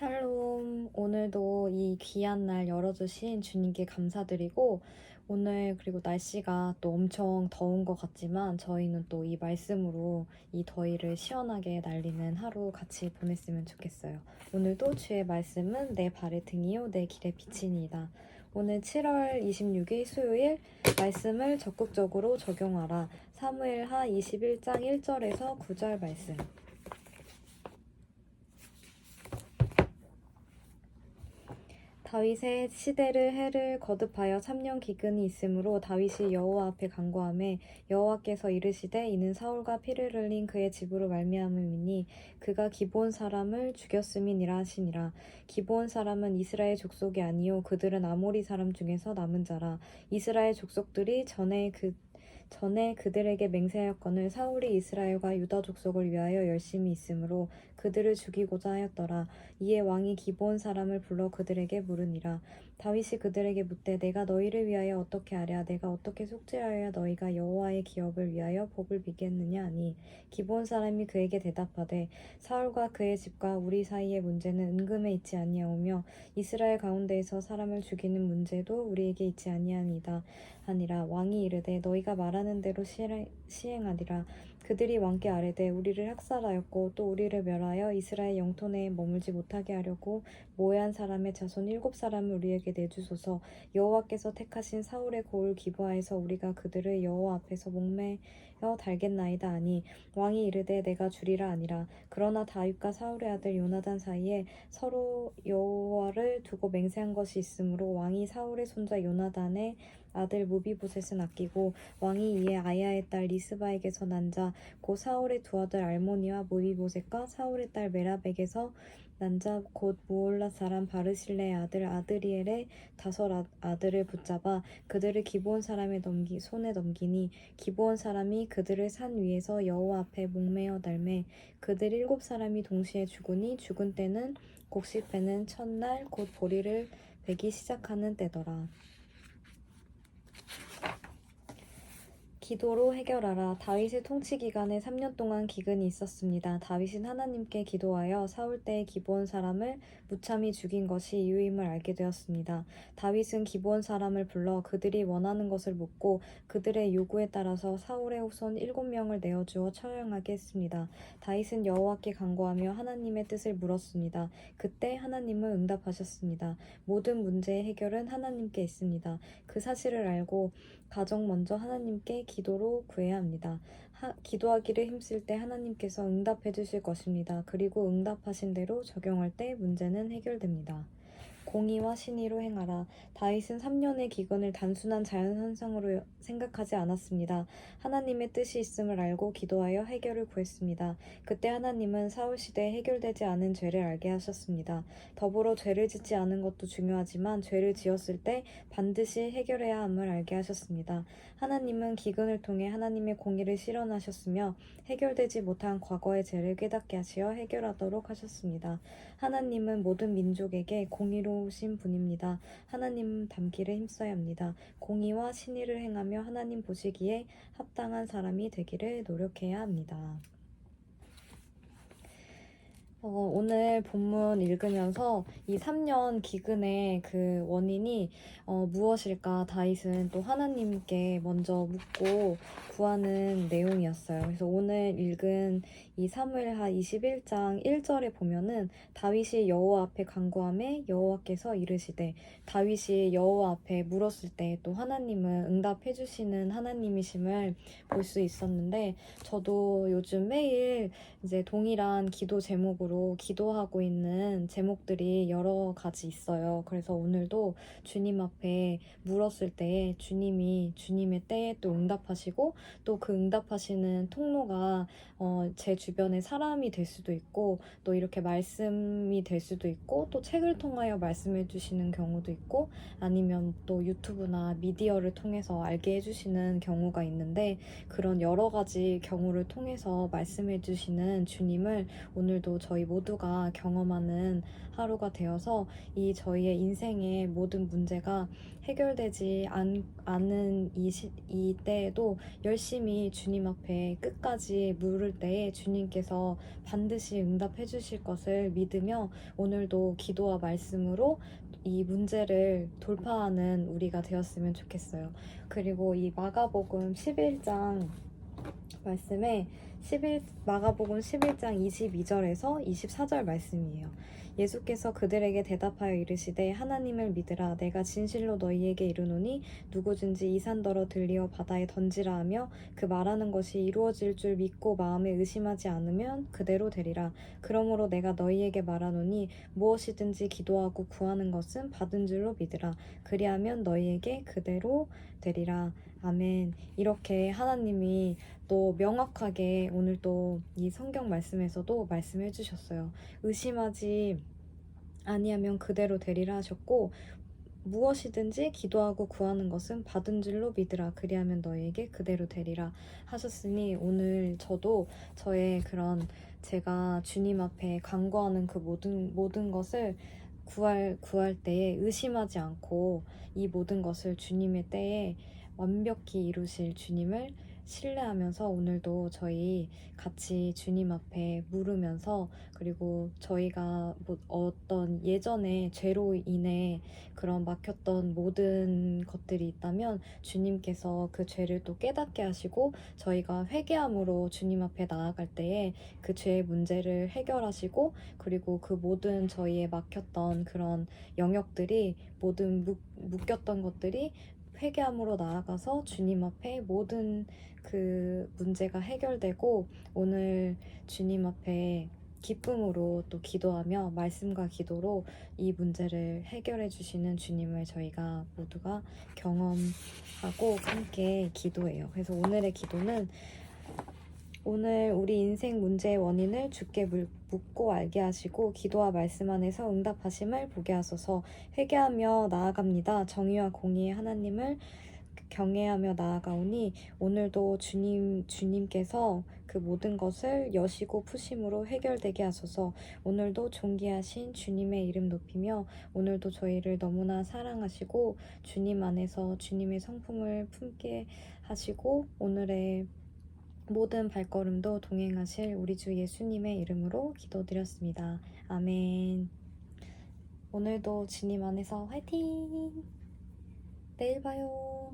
샬롬, 오늘도 이 귀한 날 열어주신 주님께 감사드리고, 오늘 그리고 날씨가 또 엄청 더운 것 같지만, 저희는 또 이 말씀으로 이 더위를 시원하게 날리는 하루 같이 보냈으면 좋겠어요. 오늘도 주의 말씀은 내 발의 등이요, 내 길의 빛이니이다. 오늘 7월 26일 수요일 말씀을 적극적으로 적용하라. 사무엘하 21장 1절에서 9절 말씀. 다윗의 시대를 해를 거듭하여 3년 기근이 있으므로 다윗이 여호와 앞에 간구하매 여호와께서 이르시되 이는 사울과 피를 흘린 그의 집으로 말미암음이니 그가 기브온 사람을 죽였음이니라 하시니라. 기브온 사람은 이스라엘 족속이 아니요 그들은 아모리 사람 중에서 남은 자라. 이스라엘 족속들이 전에 그들에게 맹세하였거늘 사울이 이스라엘과 유다 족속을 위하여 열심히 있으므로 그들을 죽이고자 하였더라. 이에 왕이 기브온 사람을 불러 그들에게 물으니라. 다윗이 그들에게 묻되 내가 너희를 위하여 어떻게 하랴? 내가 어떻게 속죄하여야 너희가 여호와의 기업을 위하여 복을 비겠느냐 하니 기브온 사람이 그에게 대답하되 사울과 그의 집과 우리 사이의 문제는 은금에 있지 아니하오며 이스라엘 가운데에서 사람을 죽이는 문제도 우리에게 있지 아니하니이다 하니라. 왕이 이르되 너희가 말하는 대로 시행하리라. 그들이 왕께 아뢰되 우리를 학살하였고 또 우리를 멸하여 이스라엘 영토 내에 머물지 못하게 하려고 모해한 사람의 자손 7사람을 우리에게 내주소서. 여호와께서 택하신 사울의 고을 기브아에서 우리가 그들을 여호와 앞에서 목매어 달겠나이다 하니 왕이 이르되 내가 주리라 아니라. 그러나 다윗과 사울의 아들 요나단 사이에 서로 여호와를 두고 맹세한 것이 있으므로 왕이 사울의 손자 요나단의 아들 무비보셋은 아끼고 왕이 이에 아야의 딸 리스바에게서 난 자 곧 사울의 두 아들 알모니와 무비보셋과 사울의 딸 메랍에게서 난 자 곧 무올라 사람 바르실레의 아들 아드리엘의 5 아들을 붙잡아 그들을 기브온 사람의 손에 넘기니 기브온 사람이 그들을 산 위에서 여호와 앞에 목매어 달매 그들 7사람이 동시에 죽으니 죽은 때는 곡식 베는 첫날 곧 보리를 베기 시작하는 때더라. 기도로 해결하라. 다윗의 통치 기간에 3년 동안 기근이 있었습니다. 다윗은 하나님께 기도하여 사울 때의 기브온 사람을 무참히 죽인 것이 이유임을 알게 되었습니다. 다윗은 기브온 사람을 불러 그들이 원하는 것을 묻고 그들의 요구에 따라서 사울의 후손 7명을 내어주어 처형하게 했습니다. 다윗은 여호와께 간구하며 하나님의 뜻을 물었습니다. 그때 하나님은 응답하셨습니다. 모든 문제의 해결은 하나님께 있습니다. 그 사실을 알고 가장 먼저 하나님께 기도로 구해야 합니다. 기도하기를 힘쓸 때 하나님께서 응답해 주실 것입니다. 그리고 응답하신 대로 적용할 때 문제는 해결됩니다. 공의와 신의로 행하라. 다윗은 3년의 기근을 단순한 자연현상으로 생각하지 않았습니다. 하나님의 뜻이 있음을 알고 기도하여 해결을 구했습니다. 그때 하나님은 사울 시대에 해결되지 않은 죄를 알게 하셨습니다. 더불어 죄를 짓지 않은 것도 중요하지만 죄를 지었을 때 반드시 해결해야 함을 알게 하셨습니다. 하나님은 기근을 통해 하나님의 공의를 실현하셨으며 해결되지 못한 과거의 죄를 깨닫게 하시어 해결하도록 하셨습니다. 하나님은 모든 민족에게 공의로우신 분입니다. 하나님 닮기를 힘써야 합니다. 공의와 신의를 행하며 하나님 보시기에 합당한 사람이 되기를 노력해야 합니다. 오늘 본문 읽으면서 이 3년 기근의 그 원인이 무엇일까 다윗은 또 하나님께 먼저 묻고 구하는 내용이었어요. 그래서 오늘 읽은 이 사무엘하 21장 1절에 보면은 다윗이 여호와 앞에 간구하매 여호와께서 이르시되, 다윗이 여호와 앞에 물었을 때 또 하나님은 응답해 주시는 하나님이심을 볼 수 있었는데, 저도 요즘 매일 이제 동일한 기도 제목으로 기도하고 있는 제목들이 여러 가지 있어요. 그래서 오늘도 주님 앞에 물었을 때 주님이 주님의 때에 또 응답하시고, 또 그 응답하시는 통로가 제 주변에 사람이 될 수도 있고, 또 이렇게 말씀이 될 수도 있고, 또 책을 통하여 말씀해 주시는 경우도 있고, 아니면 또 유튜브나 미디어를 통해서 알게 해주시는 경우가 있는데, 그런 여러 가지 경우를 통해서 말씀해 주시는 주님을 오늘도 저희 모두가 경험하는 하루가 되어서 이 저희의 인생의 모든 문제가 해결되지 않은 이 때에도 열심히 주님 앞에 끝까지 물을 때에 주님 주님께서 반드시 응답해 주실 것을 믿으며 오늘도 기도와 말씀으로 이 문제를 돌파하는 우리가 되었으면 좋겠어요. 그리고 이 마가복음 11장 말씀에 마가복음 11장 22절에서 24절 말씀이에요. 예수께서 그들에게 대답하여 이르시되 하나님을 믿으라. 내가 진실로 너희에게 이르노니 누구든지 이 산더러 들리어 바다에 던지라 하며 그 말하는 것이 이루어질 줄 믿고 마음에 의심하지 않으면 그대로 되리라. 그러므로 내가 너희에게 말하노니 무엇이든지 기도하고 구하는 것은 받은 줄로 믿으라. 그리하면 너희에게 그대로 되리라. 아멘. 이렇게 하나님이 또 명확하게 오늘 또 이 성경 말씀에서도 말씀해 주셨어요. 의심하지 아니하면 그대로 되리라 하셨고, 무엇이든지 기도하고 구하는 것은 받은 줄로 믿으라. 그리하면 너에게 그대로 되리라 하셨으니 오늘 저도 저의 그런 제가 주님 앞에 간구하는 그 모든 것을 구할 때에 의심하지 않고 이 모든 것을 주님의 때에 완벽히 이루실 주님을 신뢰하면서 오늘도 저희 같이 주님 앞에 물으면서, 그리고 저희가 뭐 어떤 예전에 죄로 인해 그런 막혔던 모든 것들이 있다면 주님께서 그 죄를 또 깨닫게 하시고 저희가 회개함으로 주님 앞에 나아갈 때에 그 죄의 문제를 해결하시고, 그리고 그 모든 저희의 막혔던 그런 영역들이 모든 묶였던 것들이 회개함으로 나아가서 주님 앞에 모든 그 문제가 해결되고 오늘 주님 앞에 기쁨으로 또 기도하며 말씀과 기도로 이 문제를 해결해 주시는 주님을 저희가 모두가 경험하고 함께 기도해요. 그래서 오늘의 기도는 오늘 우리 인생 문제의 원인을 주께 묻고 알게 하시고 기도와 말씀 안에서 응답하심을 보게 하소서. 회개하며 나아갑니다. 정의와 공의의 하나님을 경외하며 나아가오니 오늘도 주님께서 그 모든 것을 여시고 푸심으로 해결되게 하소서. 오늘도 존귀하신 주님의 이름 높이며 오늘도 저희를 너무나 사랑하시고 주님 안에서 주님의 성품을 품게 하시고 오늘의 모든 발걸음도 동행하실 우리 주 예수님의 이름으로 기도드렸습니다. 아멘. 오늘도 주님 안에서 화이팅! 내일 봐요.